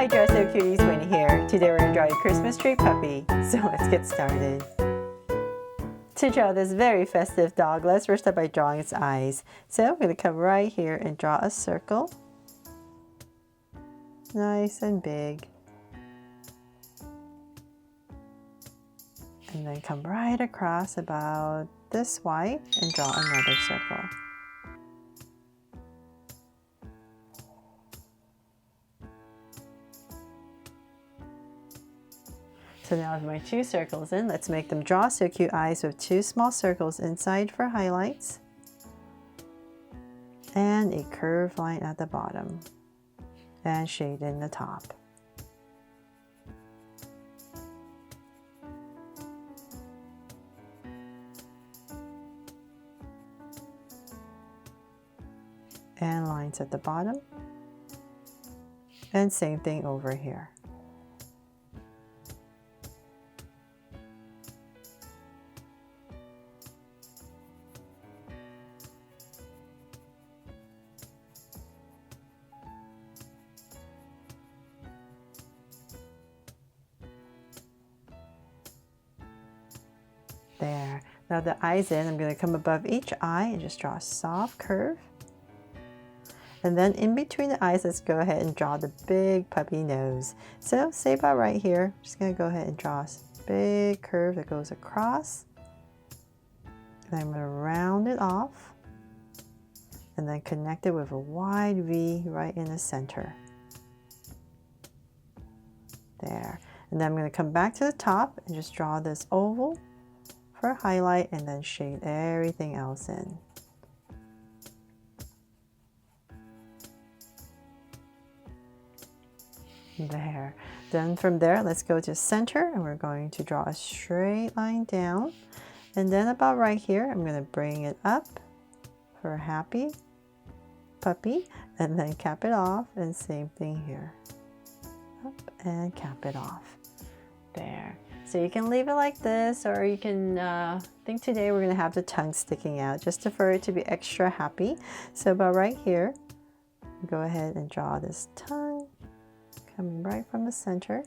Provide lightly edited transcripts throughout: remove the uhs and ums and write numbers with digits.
Hi Draw So Cuties, Winnie here. Today we're going to draw a Christmas tree puppy, so let's get started. To draw this very festive dog, let's first start by drawing its eyes. So I'm going to come right here and draw a circle. Nice and big. And then come right across about this wide and draw another circle. So now with my two circles in, let's make them Draw So Cute eyes with two small circles inside for highlights and a curved line at the bottom and shade in the top. And lines at the bottom, and same thing over here. There. Now the eye's in, I'm going to come above each eye and just draw a soft curve. And then in between the eyes, let's go ahead and draw the big puppy nose. So say about right here, I'm just going to go ahead and draw a big curve that goes across. And I'm going to round it off and then connect it with a wide V right in the center. There. And then I'm going to come back to the top and just draw this oval for a highlight and then shade everything else in. There. Then from there, let's go to center and we're going to draw a straight line down. And then about right here, I'm going to bring it up for a happy puppy and then cap it off, and same thing here. Up and cap it off. There. So you can leave it like this, or you can think today we're going to have the tongue sticking out just for it to be extra happy. So about right here, go ahead and draw this tongue coming right from the center,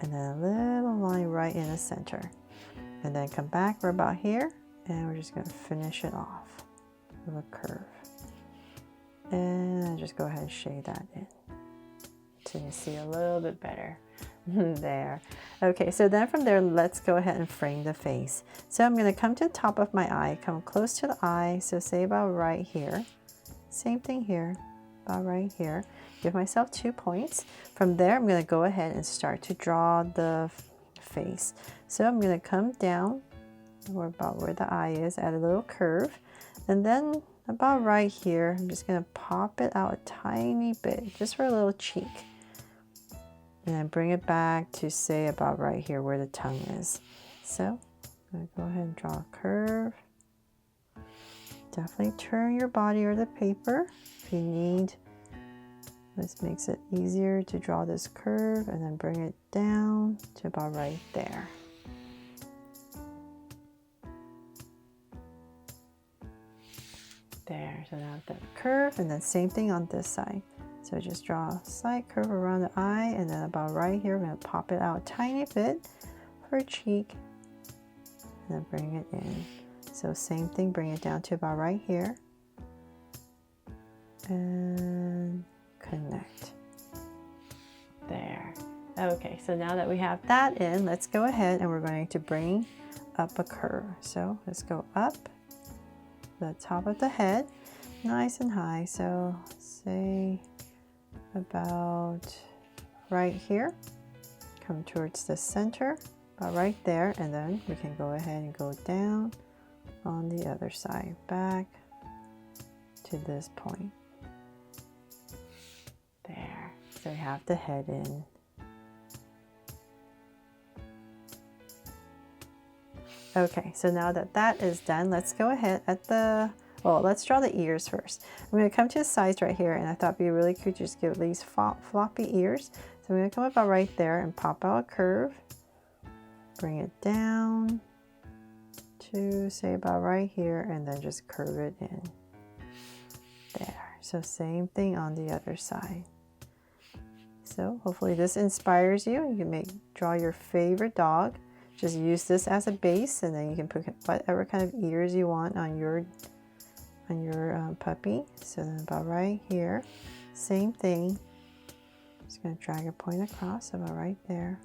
and then a little line right in the center, and then come back for about here, and we're just going to finish it off with a curve, and just go ahead and shade that in so you can see a little bit better. There. Okay, so then from there, let's go ahead and frame the face. So I'm going to come to the top of my eye, come close to the eye, so say about right here. Same thing here, about right here. Give myself 2 points. From there, I'm going to go ahead and start to draw the face. So I'm going to come down about where the eye is, add a little curve, and then about right here, I'm just going to pop it out a tiny bit, just for a little cheek. And then bring it back to say about right here where the tongue is. So I'm going to go ahead and draw a curve. Definitely turn your body or the paper if you need. This makes it easier to draw this curve, and then bring it down to about right there. There, so now the curve, and then same thing on this side. So just draw a slight curve around the eye, and then about right here, we're going to pop it out a tiny bit for a cheek, and then bring it in. So same thing, bring it down to about right here, and connect. There. Okay, so now that we have that in, let's go ahead and we're going to bring up a curve. So let's go up the top of the head, nice and high. So say about right here, come towards the center, about right there, and then we can go ahead and go down on the other side, back to this point. There, so we have the head in. Okay, so now that that is done, let's go ahead let's draw the ears first. I'm going to come to the sides right here, and I thought it'd be really cute to just give these floppy ears. So I'm going to come about right there and pop out a curve, bring it down to say about right here, and then just curve it in. There. So same thing on the other side. So hopefully this inspires you. You can draw your favorite dog. Just use this as a base, and then you can put whatever kind of ears you want on your puppy. So then about right here, same thing. Just going to drag a point across about right there.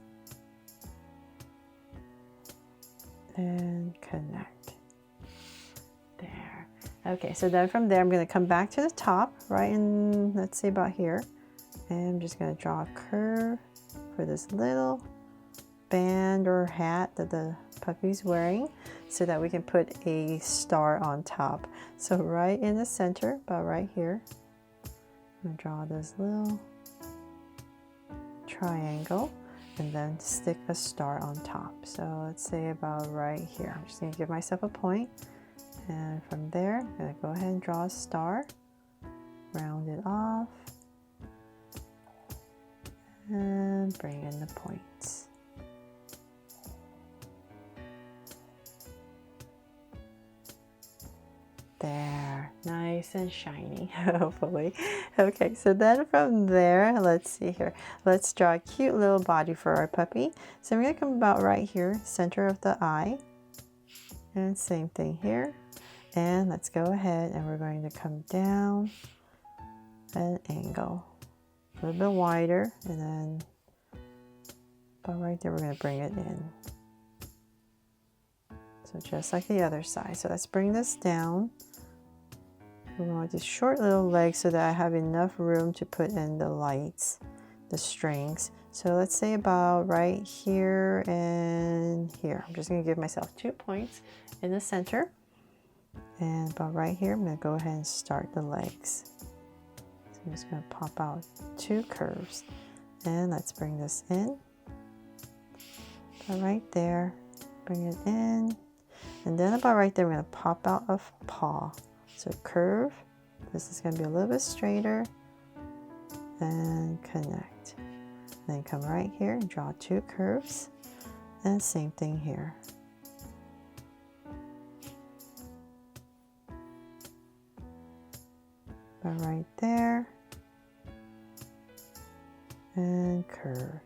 And connect. There. Okay, so then from there I'm going to come back to the top, right in, let's say about here. And I'm just going to draw a curve for this little band or hat that the puppy's wearing, so that we can put a star on top. So right in the center, about right here, I'm going to draw this little triangle and then stick a star on top. So let's say about right here. I'm just going to give myself a point, and from there I'm going to go ahead and draw a star, round it off, and bring in the points. There, nice and shiny, hopefully. Okay, so then from there, let's see here. Let's draw a cute little body for our puppy. So I'm going to come about right here, center of the eye. And same thing here. And let's go ahead and we're going to come down at an angle. A little bit wider, and then about right there, we're going to bring it in. So just like the other side. So let's bring this down. We want these short little legs so that I have enough room to put in the lights, the strings. So let's say about right here and here. I'm just going to give myself 2 points in the center. And about right here, I'm going to go ahead and start the legs. So I'm just going to pop out 2 curves. And let's bring this in. About right there, bring it in. And then about right there, we're going to pop out a paw. So curve, this is going to be a little bit straighter, and connect. Then come right here and draw 2 curves, and same thing here. But right there, and curve,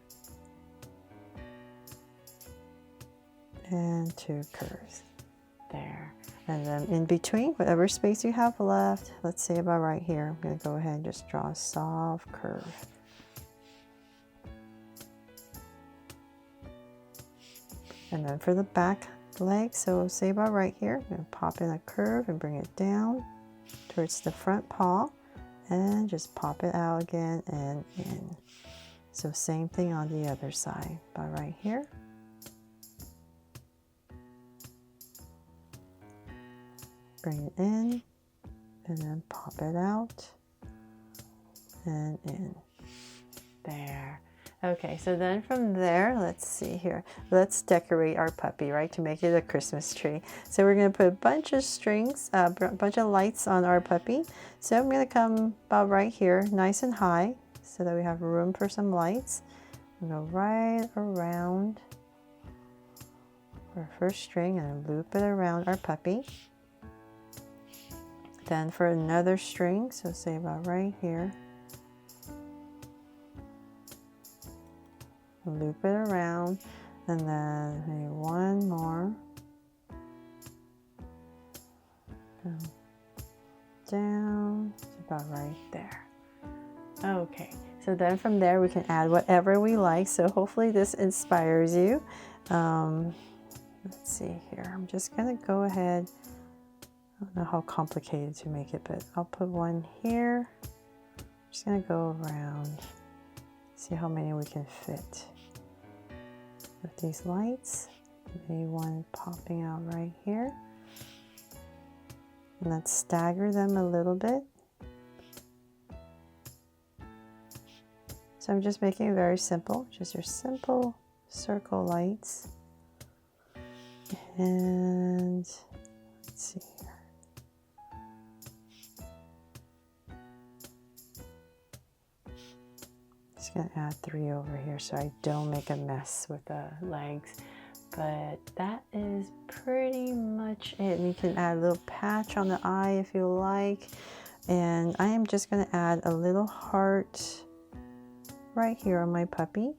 and 2 curves, there. And then in between, whatever space you have left, let's say about right here, I'm going to go ahead and just draw a soft curve. And then for the back leg, so say about right here, I'm going to pop in a curve and bring it down towards the front paw, and just pop it out again and in. So same thing on the other side, about right here. Bring it in, and then pop it out, and in. There. Okay, so then from there, let's see here. Let's decorate our puppy, right, to make it a Christmas tree. So we're going to put a bunch of strings, a bunch of lights on our puppy. So I'm going to come about right here, nice and high, so that we have room for some lights. I'm going to go right around our first string and loop it around our puppy. Then for another string, so say about right here, loop it around, and then maybe one more, go down to about right there. Okay, so then from there we can add whatever we like. So hopefully this inspires you. Let's see here, I'm just gonna go ahead. I don't know how complicated to make it, but I'll put one here. I'm just gonna go around, see how many we can fit with these lights. Maybe one popping out right here. And let's stagger them a little bit. So I'm just making it very simple, just your simple circle lights. And let's see here. Just gonna add 3 over here so I don't make a mess with the legs. But that is pretty much it. And you can add a little patch on the eye if you like. And I am just gonna add a little heart right here on my puppy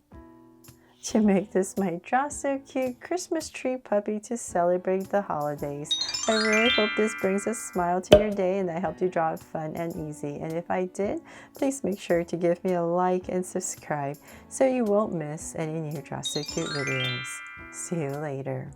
to make this my Draw So Cute Christmas tree puppy to celebrate the holidays. I really hope this brings a smile to your day and I helped you draw it fun and easy. And if I did, please make sure to give me a like and subscribe so you won't miss any new Draw So Cute videos. See you later.